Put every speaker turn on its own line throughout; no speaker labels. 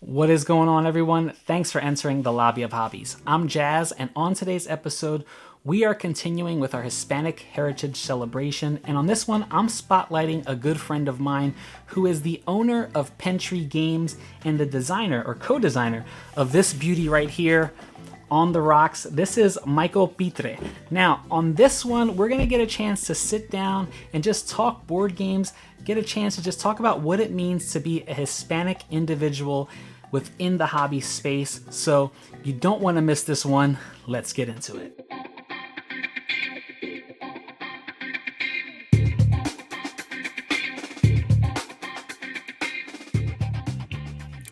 What is going on, everyone? Thanks for entering the Lobby of Hobbies. I'm Jazz, and on today's episode, we are continuing with our Hispanic Heritage celebration. And on this one, I'm spotlighting a good friend of mine who is the owner of Pentree Games and the designer or co designer of this beauty right here on the rocks. This is Michael Pittre. Now, on this one, we're going to get a chance to sit down and just talk board games, get a chance to just talk about what it means to be a Hispanic individual within the hobby space. So, you don't want to miss this one. Let's get into it.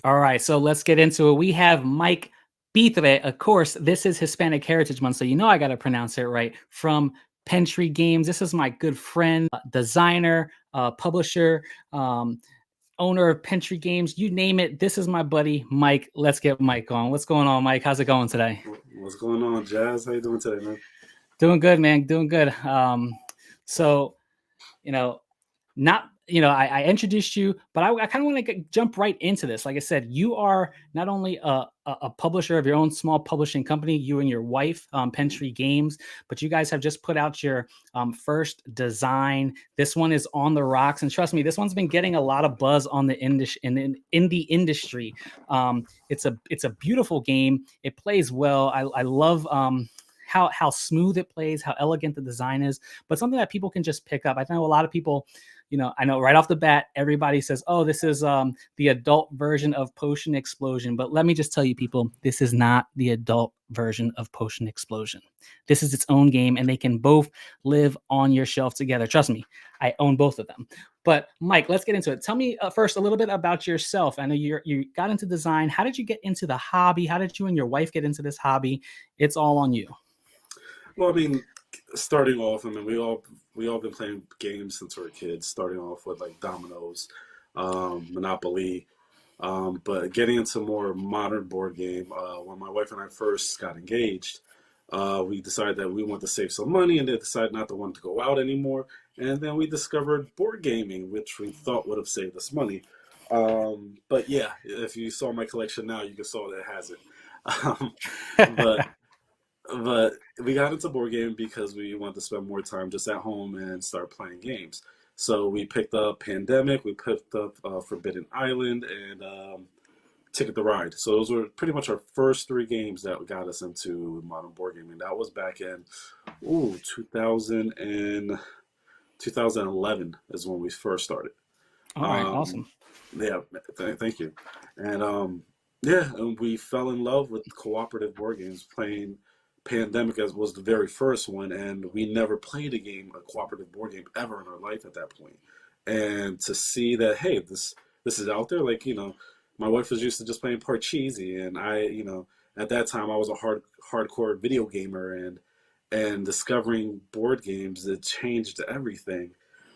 All right, so let's get into it. We have Mike Pittre. Of course, this is Hispanic Heritage Month, so you know I got to pronounce it right. From Pentree Games. This is my good friend, designer, publisher, owner of Pentree Games. You name it. This is my buddy, Mike. Let's get Mike on. What's going on, Mike? How's it going today?
What's going on, Jazz? How you doing today, man?
Doing good, man. Doing good. So, you know, not I introduced you, but I kind of want to jump right into this. Like I said, you are not only a publisher of your own small publishing company, you and your wife, Pentree Games, but you guys have just put out your first design. This one is on the rocks, and trust me, this one's been getting a lot of buzz on the in the industry. It's a beautiful game. It plays well. I love how smooth it plays, how elegant the design is, but something that people can just pick up. I know a lot of people, I know right off the bat, everybody says, oh, this is the adult version of Potion Explosion. But let me just tell you, people, this is not the adult version of Potion Explosion. This is its own game, and they can both live on your shelf together. Trust me, I own both of them. But Mike, let's get into it. Tell me first a little bit about yourself. I know you got into design. How did you get into the hobby? How did you and your wife get into this hobby? It's all on you.
Well, I mean, starting off, I mean, we all been playing games since we were kids. Starting off with like dominoes, Monopoly, but getting into more modern board game. When my wife and I first got engaged, we decided that we wanted to save some money, and then decided not to want to go out anymore. And then we discovered board gaming, which we thought would have saved us money. But yeah, if you saw my collection now, you can saw that it has it. Um, but but we got into board game because we wanted to spend more time just at home and start playing games. So we picked up Pandemic, we picked up Forbidden Island, and Ticket to Ride. So those were pretty much our first three games that got us into modern board gaming. That was back in 2000 and 2011 is when we first started.
All right,
Um,
awesome.
yeah, thank you. And yeah, and we fell in love with cooperative board games, playing Pandemic as was the very first one, and we never played a cooperative board game ever in our life at that point. And to see that, hey, this is out there, like my wife was used to just playing Parcheesi, and at that time I was a hardcore video gamer, and discovering board games, it changed everything.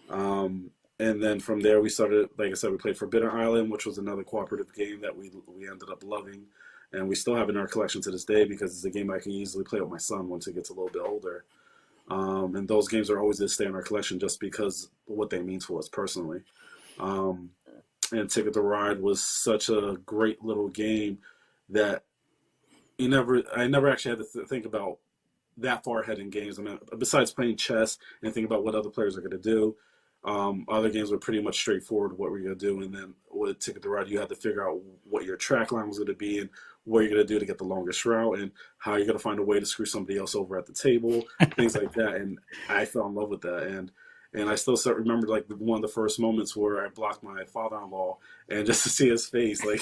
And then from there, we started, like I said, we played Forbidden Island, which was another cooperative game that we ended up loving, and we still have in our collection to this day because it's a game I can easily play with my son once he gets a little bit older. And those games are always going to stay in our collection just because of what they mean to us personally. Um, and Ticket to Ride was such a great little game that I never actually had to think about that far ahead in games. I mean, besides playing chess and thinking about what other players are going to do, other games were pretty much straightforward what we're going to do. And then with Ticket to Ride, you had to figure out what your track line was going to be and what you're going to do to get the longest route and how you're going to find a way to screw somebody else over at the table, things like that. And I fell in love with that. And I still remember like one of the first moments where I blocked my father-in-law, and just to see his face, like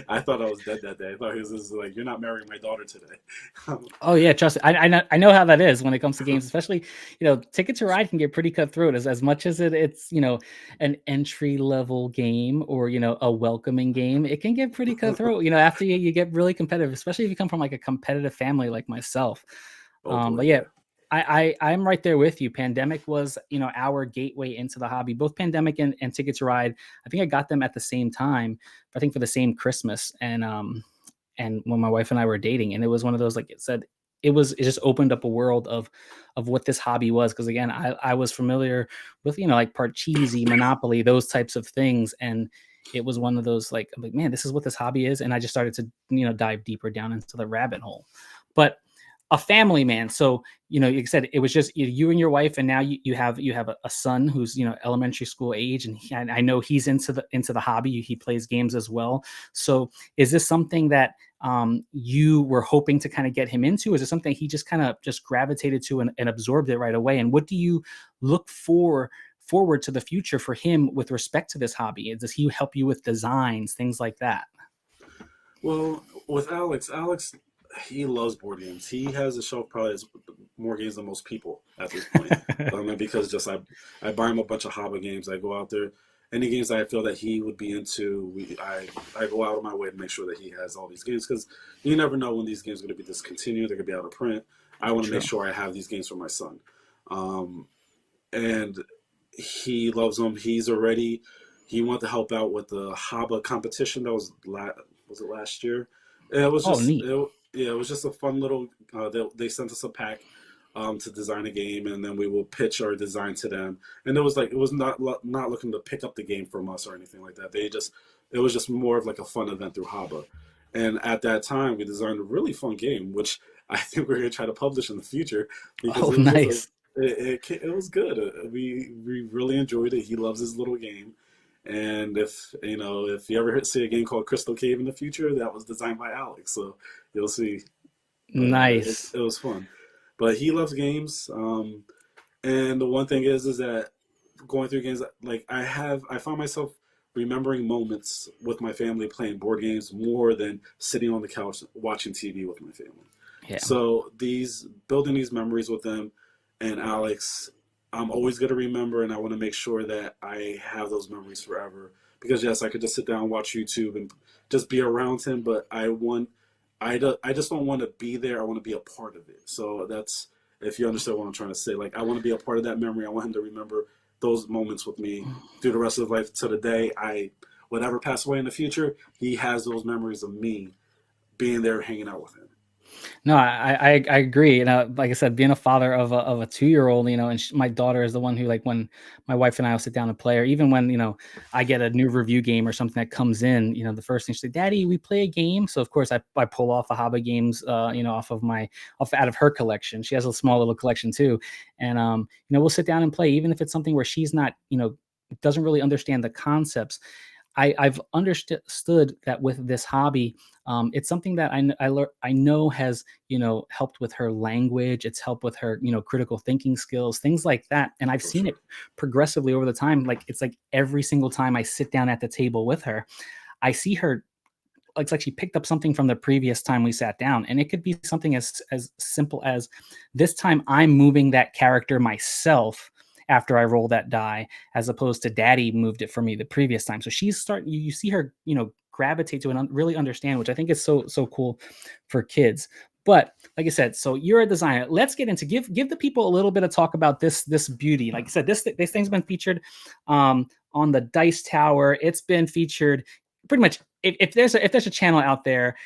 I thought I was dead that day. I thought he was just like, "You're not marrying my daughter today."
Oh yeah, trust me. I know how that is when it comes to games, especially Ticket to Ride can get pretty cutthroat as much as it's an entry level game or a welcoming game. It can get pretty cutthroat. After you get really competitive, especially if you come from like a competitive family like myself.
Oh boy,
But yeah,
yeah.
I'm right there with you. Pandemic was our gateway into the hobby. Both Pandemic and Ticket to Ride. I think I got them at the same time. I think for the same Christmas and when my wife and I were dating, and it was one of those, like it said, it just opened up a world of what this hobby was, because again, I was familiar with like Parcheesi, Monopoly, those types of things, and it was one of those like, I'm like, man, this is what this hobby is, and I just started to dive deeper down into the rabbit hole. But a family man, so like I said, it was just you and your wife, and now you have a son who's elementary school age, and I know he's into the hobby. He plays games as well. So is this something that you were hoping to kind of get him into? Is it something he just kind of just gravitated to and absorbed it right away? And what do you look forward to the future for him with respect to this hobby? Does he help you with designs, things like that?
Well, with Alex, he loves board games. He has a shelf probably has more games than most people at this point. And because just I buy him a bunch of hobby games. I go out there, any games that I feel that he would be into. I go out of my way to make sure that he has all these games because you never know when these games are going to be discontinued. They're going to be out of print. I want to make
True.
sure I have these games for my son. Um, and he loves them. He wanted to help out with the Haba competition that was it last year? It was
Oh,
just
neat.
yeah, it was just a fun little. They sent us a pack to design a game, and then we will pitch our design to them. And it was not looking to pick up the game from us or anything like that. It was just more of like a fun event through Haba. And at that time, we designed a really fun game, which I think we're going to try to publish in the future because
Oh,
it was just a
nice.
it was good. We really enjoyed it. He loves his little game, and if you ever see a game called Crystal Cave in the future, that was designed by Alex. So you'll see. But
Nice.
it was fun. But he loves games. And the one thing is that going through games like I find myself remembering moments with my family playing board games more than sitting on the couch watching TV with my family.
Yeah.
So these building these memories with them and Alex, I'm always going to remember, and I want to make sure that I have those memories forever. Because yes, I could just sit down and watch YouTube and just be around him, but I just don't want to be there. I want to be a part of it. So that's if you understand what I'm trying to say. Like I want to be a part of that memory. I want him to remember those moments with me through the rest of his life to the day I whatever pass away in the future. He has those memories of me being there, hanging out with him.
No, I agree. Like I said, being a father of a 2-year-old, and my daughter is the one who, like, when my wife and I will sit down and play, or even when I get a new review game or something that comes in, the first thing she's like, "Daddy, we play a game." So of course I pull off a hobby games, off out of her collection. She has a small little collection too, and we'll sit down and play, even if it's something where she's not, doesn't really understand the concepts. I've understood that with this hobby, it's something that I know has helped with her language. It's helped with her critical thinking skills, things like that. And I've
For
seen
sure.
it progressively over the time. Like it's like every single time I sit down at the table with her, I see her. It's like she picked up something from the previous time we sat down, and it could be something as simple as this time I'm moving that character myself after I roll that die, as opposed to Daddy moved it for me the previous time. So she's starting. You see her, gravitate to and really understand, which I think is so cool for kids. But like I said, so you're a designer. Let's get into give the people a little bit of talk about this beauty. Like I said, this thing's been featured on the Dice Tower. It's been featured pretty much if there's a channel out there,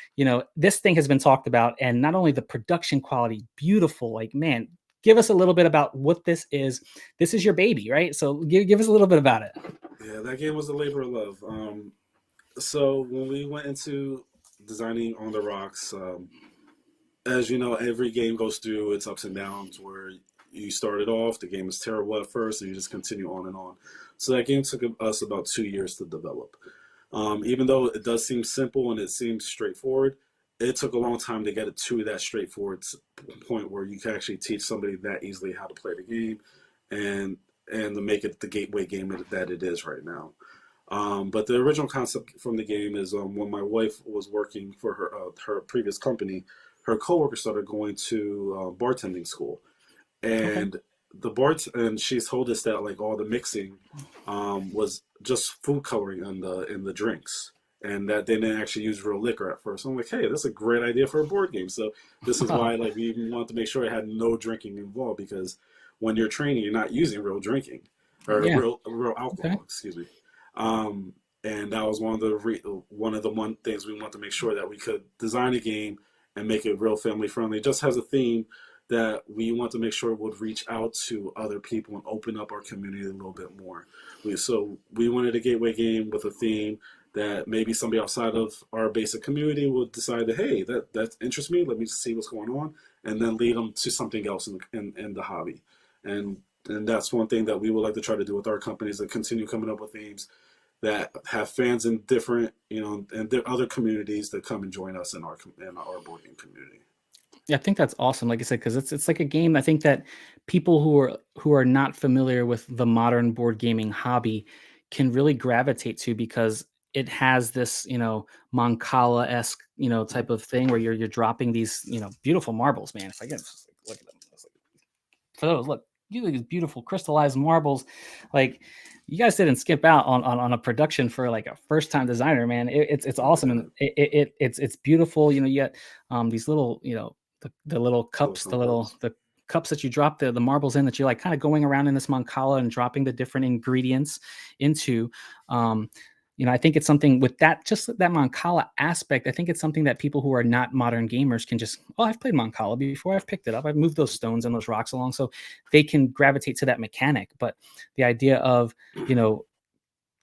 this thing has been talked about, and not only the production quality, beautiful. Like, man, give us a little bit about what this is. This is your baby, right? So give us a little bit about it.
Yeah, that game was a labor of love. So when we went into designing on the rocks, as you know, every game goes through its ups and downs where you started off, the game is terrible at first, and you just continue on and on. So that game took us about 2 years to develop. Even though it does seem simple and it seems straightforward, it took a long time to get it to that straightforward point where you can actually teach somebody that easily how to play the game and to make it the gateway game that it is right now. But the original concept from the game is when my wife was working for her previous company, her coworker started going to bartending school,
Okay.
and and she's told us that like all the mixing was just food coloring in the drinks, and that they didn't actually use real liquor at first. So I'm like, hey, that's a great idea for a board game. So this is why like we even wanted to make sure it had no drinking involved because when you're training, you're not using real drinking or
Yeah.
real
Okay.
alcohol. Excuse me. And that was one of the one things we want to make sure that we could design a game and make it real family friendly. It just has a theme that we want to make sure would reach out to other people and open up our community a little bit more. We wanted a gateway game with a theme that maybe somebody outside of our basic community would decide that, hey, that interests me. Let me see what's going on, and then lead them to something else in the hobby. And and that's one thing that we would like to try to do with our companies, to continue coming up with themes that have fans in different, and there are other communities that come and join us in our board game community.
Yeah, I think that's awesome. Like I said, because it's like a game. I think that people who are not familiar with the modern board gaming hobby can really gravitate to, because it has this, Mancala esque, type of thing where you're dropping these, beautiful marbles, man. If I get just look at them, for those, look, you these beautiful crystallized marbles, like you guys didn't skip out on a production for like a first time designer, man. It's awesome, and it's beautiful. You get these little, the little
Little
cups,
comforts.
the cups that you drop the marbles in, that you're like kind of going around in this mancala and dropping the different ingredients into. Um, I think it's something with that, just that Mancala aspect. I think it's something that people who are not modern gamers can just, oh, I've played Mancala before. I've picked it up. I've moved those stones and those rocks along. So they can gravitate to that mechanic. But the idea of, you know,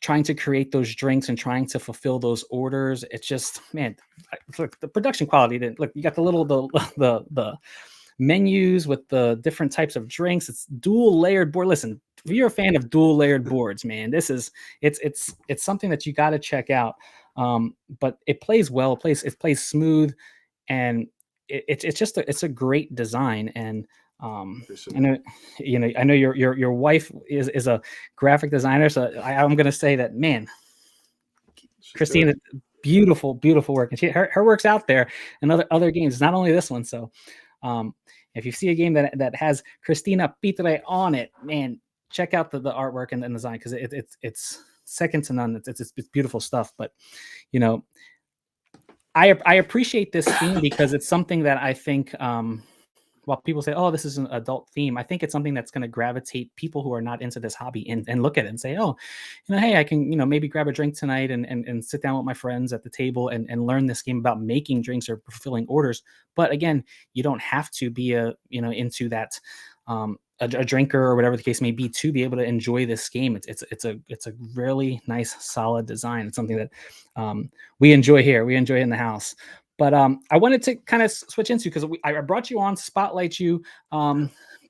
trying to create those drinks and trying to fulfill those orders, it's just, man, look, the production quality. Look, you got the little, the menus with the different types of drinks. It's dual layered board. Listen, if you're a fan of dual layered boards, man, this is it's something that you got to check out. But it plays well. It plays smooth, and it's just it's a great design. And
Appreciate
I
it.
know I know your wife is a graphic designer, so I'm gonna say that, man,
She's
Christina,
good.
beautiful work, and her work's out there in other games, not only this one. So, um, if you see a game that has Christina Pittre on it, man, check out the artwork and design, because it's second to none. It's beautiful stuff. But you know, I appreciate this theme because it's something that I think, while people say, "Oh, this is an adult theme," I think it's something that's going to gravitate people who are not into this hobby, and look at it and say, "Oh, hey, I can, maybe grab a drink tonight and sit down with my friends at the table and learn this game about making drinks or fulfilling orders." But again, you don't have to be into that, a drinker or whatever the case may be, to be able to enjoy this game. It's a really nice, solid design. It's something that, we enjoy here. We enjoy in the house. But I wanted to kind of switch into, because I brought you on to spotlight you,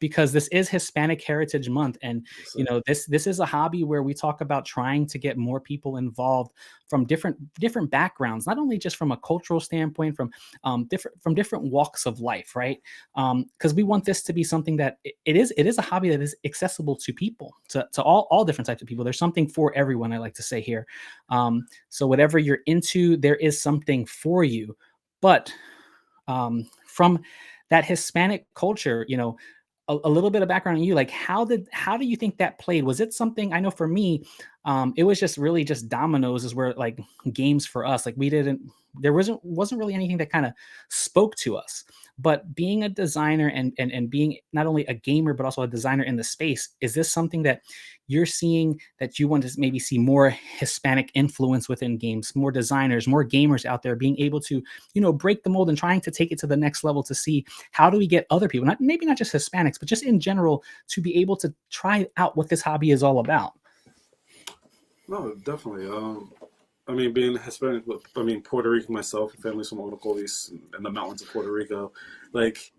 because this is Hispanic Heritage Month, and
Yes, sir.
this is a hobby where we talk about trying to get more people involved from different backgrounds, not only just from a cultural standpoint, from different walks of life, right? Because we want this to be something that it is a hobby that is accessible to people, to all different types of people. There's something for everyone, I like to say here. So whatever you're into, there is something for you. But from that Hispanic culture, a little bit of background on you, like how do you think that played? Was it something? I know for me, it was just really just dominoes is where, like, games for us, like, we didn't there wasn't really anything that kind of spoke to us. But being a designer and being not only a gamer but also a designer in the space, is this something that you're seeing, that you want to maybe see more Hispanic influence within games, more designers, more gamers out there being able to, break the mold and trying to take it to the next level, to see how do we get other people, not just Hispanics, but just in general, to be able to try out what this hobby is all about?
No, definitely. I mean, being Hispanic, I mean, Puerto Rican myself, family's from Onacolis in the mountains of Puerto Rico. Like,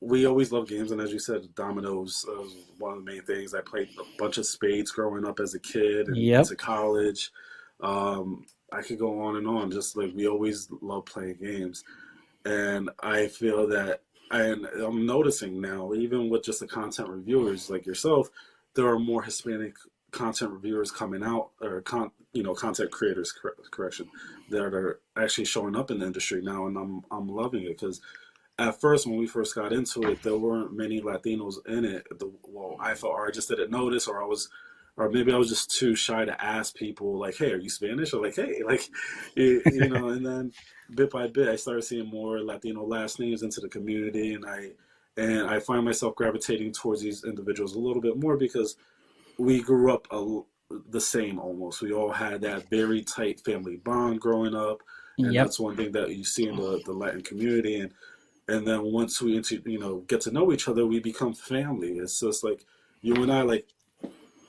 we always love games, and as you said, dominoes was one of the main things. I played a bunch of spades growing up as a kid and
Yep.
into college. I could go on and on. Just like we always love playing games, and I feel that, and I'm noticing now, even with just the content reviewers like yourself, there are more Hispanic content reviewers coming out, or content creators, correction, that are actually showing up in the industry now, and I'm loving it because at first, when we first got into it, there weren't many Latinos in it. Well, I thought, or I just didn't notice, or maybe I was just too shy to ask people, like, "Hey, are you Spanish?" Or like, "Hey," like, And then bit by bit, I started seeing more Latino last names into the community, and I find myself gravitating towards these individuals a little bit more because we grew up the same almost. We all had that very tight family bond growing up, and
Yep.
that's one thing that you see in the Latin community. and then once we get to know each other, we become family. It's just like you and I, like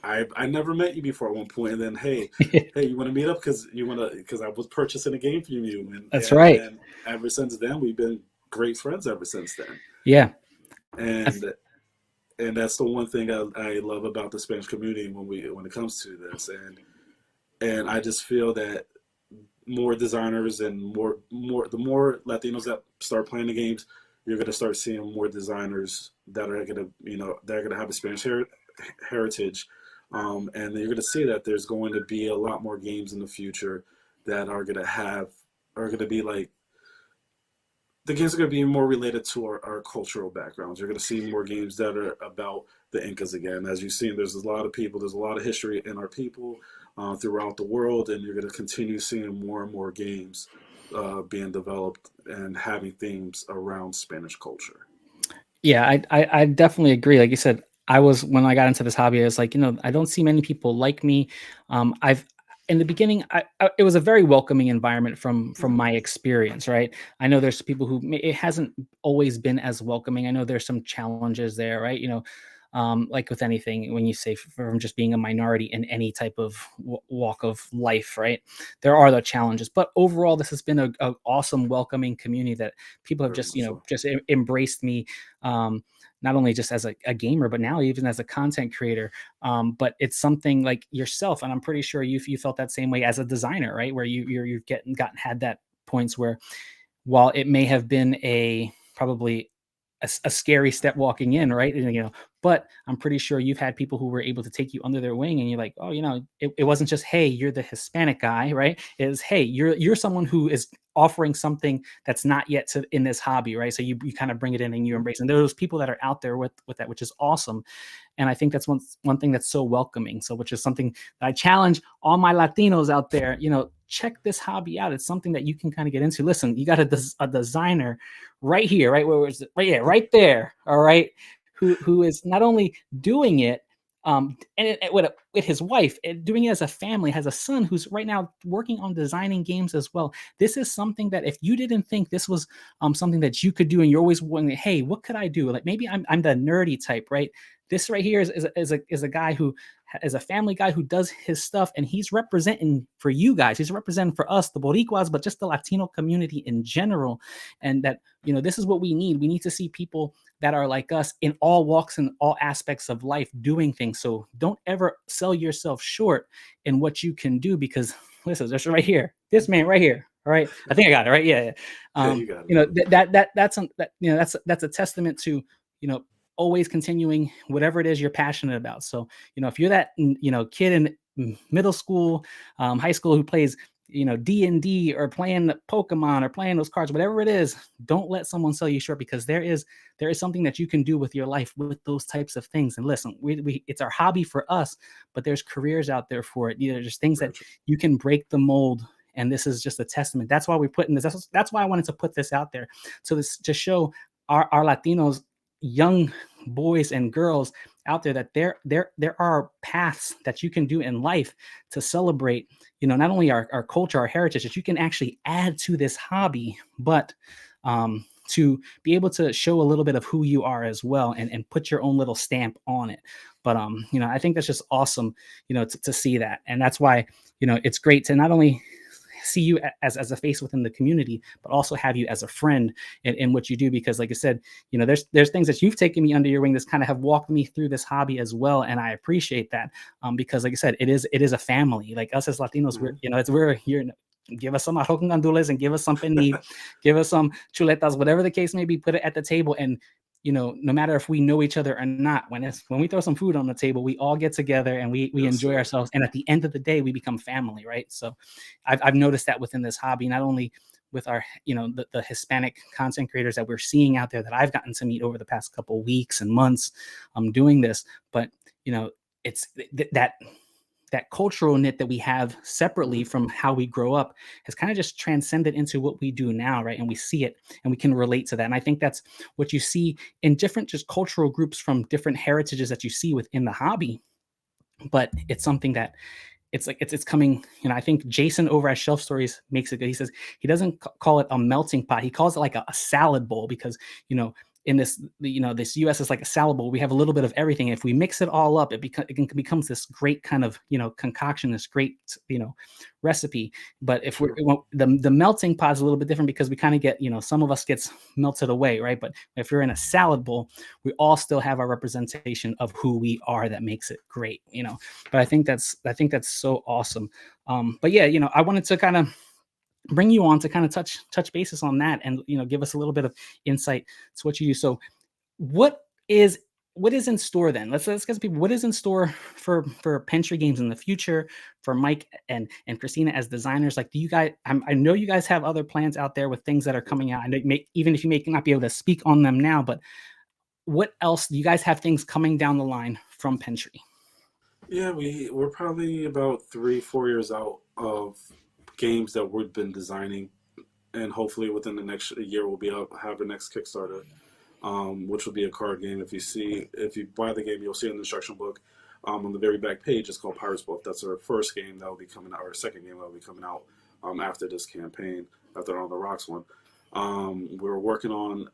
I never met you before at one point, and then hey, you want to meet up because I was purchasing a game from you,
That's
and
right.
then ever since then we've been great friends ever since then.
Yeah. I
And that's the one thing I love about the Spanish community when it comes to this, and I just feel that more designers and the more Latinos that start playing the games, you're going to start seeing more designers that are going to have a Spanish heritage, and you're going to see that there's going to be a lot more games in the future that are going to be like the games are going to be more related to our cultural backgrounds. You're going to see more games that are about the Incas again. As you've seen, there's a lot of people, there's a lot of history in our people throughout the world, and you're going to continue seeing more and more games being developed and having themes around Spanish culture.
Yeah, I definitely agree. Like you said, I was when I got into this hobby, I was like, I don't see many people like me. I've in the beginning, it was a very welcoming environment from
Mm-hmm.
my experience, right? I know there's people who it hasn't always been as welcoming. I know there's some challenges there, right? Like with anything, when you say from just being a minority in any type of walk of life, right? There are the challenges, but overall, this has been a awesome, welcoming community that people have
Very
just
much so.
embraced me, um, not only just as a gamer, but now even as a content creator. But it's something like yourself, and I'm pretty sure you felt that same way as a designer, right? Where you've gotten had that points where while it may have been a probably a scary step walking in, right? And, but I'm pretty sure you've had people who were able to take you under their wing, and you're like, oh, it wasn't just, hey, you're the Hispanic guy, right? It is, hey, you're someone who is offering something that's not yet in this hobby, right? So you kind of bring it in and you embrace. And there are those people that are out there with that, which is awesome. And I think that's one thing that's so welcoming. So, which is something that I challenge all my Latinos out there. Check this hobby out. It's something that you can kind of get into. Listen, you got a designer right here, right where is it? Right, yeah, right there. All right, who is not only doing it, with his wife, and doing it as a family, has a son who's right now working on designing games as well. This is something that if you didn't think this was something that you could do, and you're always wondering, hey, what could I do? Like maybe I'm the nerdy type, right? This right here is a guy who is a family guy who does his stuff, and he's representing for you guys. He's representing for us, the Boricuas, but just the Latino community in general. And that, this is what we need. We need to see people that are like us in all walks and all aspects of life doing things. So don't ever sell yourself short in what you can do, because listen, this right here, this man right here. All right, I think I got it right. Yeah, yeah.
Yeah, you got it.
That's a testament to you know always continuing whatever it is you're passionate about. So if you're that kid in middle school, high school who plays D&D or playing Pokemon or playing those cards, whatever it is, don't let someone sell you short, because there is something that you can do with your life with those types of things. And listen, we it's our hobby for us, but there's careers out there for it. There's things that
Very true.
you can break the mold. And this is just a testament. That's why we're putting this. That's why I wanted to put this out there. So this to show our Latinos, young boys and girls out there, that there are paths that you can do in life to celebrate, not only our culture, our heritage, that you can actually add to this hobby, but to be able to show a little bit of who you are as well, and put your own little stamp on it. But I think that's just awesome, to see that. And that's why, it's great to not only see you as a face within the community, but also have you as a friend in what you do. Because like I said, there's things that you've taken me under your wing that's kind of have walked me through this hobby as well. And I appreciate that. Because like I said, it is a family. Like us as Latinos,
Mm-hmm.
we're here. Give us some arroz con gandules and give us some pernil, give us some chuletas, whatever the case may be, put it at the table. And no matter if we know each other or not, when we throw some food on the table, we all get together and we
Yes,
enjoy
sir.
ourselves. And at the end of the day, we become family, right? So I've noticed that within this hobby, not only with our, the Hispanic content creators that we're seeing out there that I've gotten to meet over the past couple of weeks and months doing this, but it's that cultural knit that we have separately
Mm-hmm.
from how we grow up has kind of just transcended into what we do now, right? And we see it and we can relate to that. And I think that's what you see in different just cultural groups from different heritages that you see within the hobby. But it's something that it's like it's coming. I think Jason over at Shelf Stories makes it good. He says he doesn't call it a melting pot. He calls it like a salad bowl because in this US is like a salad bowl. We have a little bit of everything. If we mix it all up, it becomes this great kind of concoction, this great recipe. But if
Sure.
the melting pot is a little bit different because we kind of get some of us gets melted away, right? But if you're in a salad bowl, we all still have our representation of who we are that makes it great. But I think that's so awesome. But yeah, I wanted to kind of bring you on to kind of touch basis on that and give us a little bit of insight to what you do. So what is what is in store then? Let's get some people. What is in store for Pentree Games in the future for Mike and Christina as designers? Like, do you guys? I know you guys have other plans out there with things that are coming out. I know even if you may not be able to speak on them now, but what else do you guys have things coming down the line from Pentree?
Yeah, we're probably about 3 4 years out of games that we've been designing, and hopefully within the next year we'll be up have our next Kickstarter, which will be a card game. If you buy the game, you'll see an instruction book. On the very back page, it's called Pirates Book. That's our first game that will be coming out, or second game that will be coming out after this campaign, after On the Rocks one. We're working on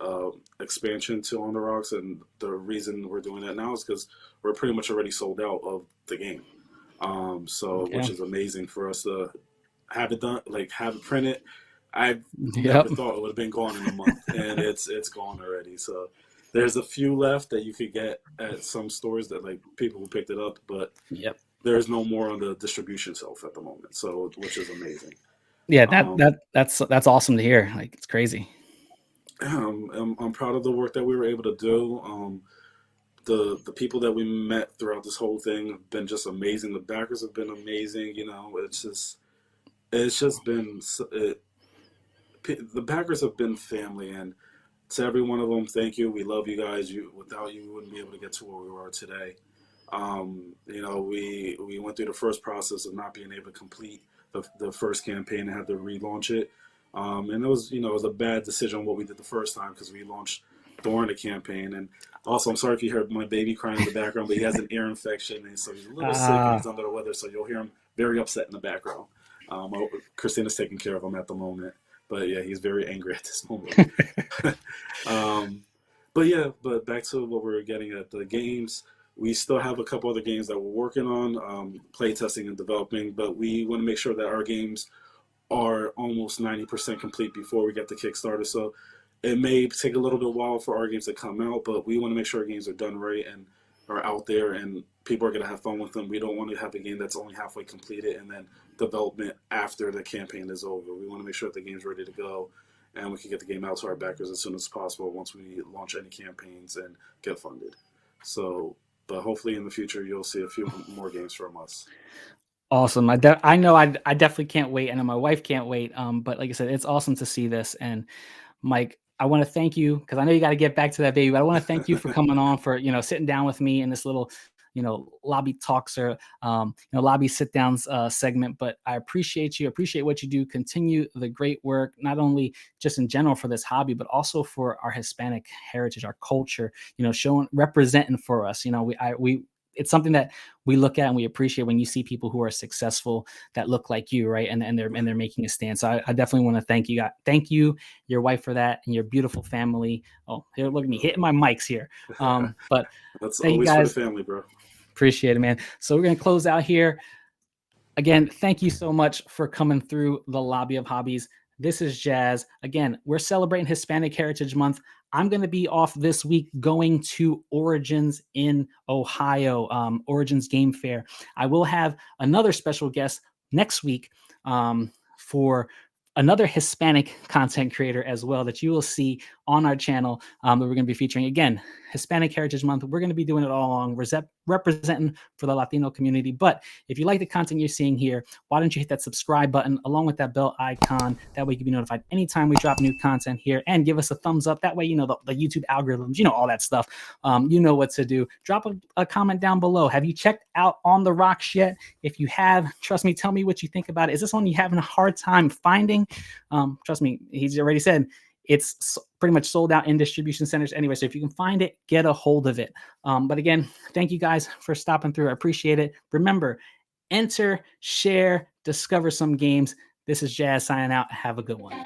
expansion to On the Rocks, and the reason we're doing that now is because we're pretty much already sold out of the game. So which
Yeah.
is amazing for us to have it done, like have it printed. I
Yep.
never thought it would have been gone in a month, and it's gone already. So there's a few left that you could get at some stores that like people who picked it up, but
Yep.
there's no more on the distribution shelf at the moment. So which is amazing.
Yeah. That
Um,
that that's awesome to hear. Like, it's crazy.
I'm proud of the work that we were able to do. The people that we met throughout this whole thing have been just amazing. The backers have been amazing. It's just been the backers have been family, and to every one of them, thank you. We love you guys. Without you, we wouldn't be able to get to where we are today. We went through the first process of not being able to complete the first campaign and had to relaunch it. And it was a bad decision what we did the first time because we launched during the campaign. And also, I'm sorry if you heard my baby crying in the background, but he has an ear infection, and so he's a little sick and
Uh,
he's under the weather. So you'll hear him very upset in the background. Christina's taking care of him at the moment, but yeah, he's very angry at this moment. um, but yeah, but back to what we were getting at the games. We still have a couple other games that we're working on, play testing and developing, but we want to make sure that our games are almost 90% complete before we get the Kickstarter. So it may take a little bit while for our games to come out, but we want to make sure our games are done right and are out there and people are going to have fun with them. We don't want to have a game that's only halfway completed and then development after the campaign is over. We want to make sure that the game's ready to go and we can get the game out to our backers as soon as possible once we launch any campaigns and get funded. So, but hopefully in the future you'll see a few more games from us.
Awesome. I know I definitely can't wait. I know my wife can't wait. But like I said, it's awesome to see this. And Mike, I want to thank you because I know you got to get back to that baby. But I want to thank you for coming on for sitting down with me in this little lobby talks or lobby sit downs segment. But I appreciate you. Appreciate what you do. Continue the great work, not only just in general for this hobby, but also for our Hispanic heritage, our culture. Showing representing for us. We it's something that we look at and we appreciate when you see people who are successful that look like you, right? And they're making a stand. So I definitely want to thank you. Thank you, your wife, for that, and your beautiful family. Oh, here, look at me hitting my mics here. But
That's
thank you
always for the
guys.
family, bro.
Appreciate it, man. So we're gonna close out here. Again, thank you so much for coming through the Lobby of Hobbies. This is Jazz. Again, we're celebrating Hispanic Heritage Month. I'm going to be off this week going to Origins in Ohio, Origins Game Fair. I will have another special guest next week for another Hispanic content creator as well that you will see on our channel that we're going to be featuring. Again, Hispanic Heritage Month. We're going to be doing it all along, representing for the Latino community. But if you like the content you're seeing here, why don't you hit that subscribe button along with that bell icon? That way you can be notified anytime we drop new content here, and give us a thumbs up. That way, the YouTube algorithms, all that stuff. You know what to do. Drop a comment down below. Have you checked out On the Rocks yet? If you have, trust me, tell me what you think about it. Is this one you having a hard time finding? Trust me, he's already said it's pretty much sold out in distribution centers anyway. So if you can find it, get a hold of it. But again, thank you guys for stopping through. I appreciate it. Remember, enter, share, discover some games. This is Jazz signing out. Have a good one.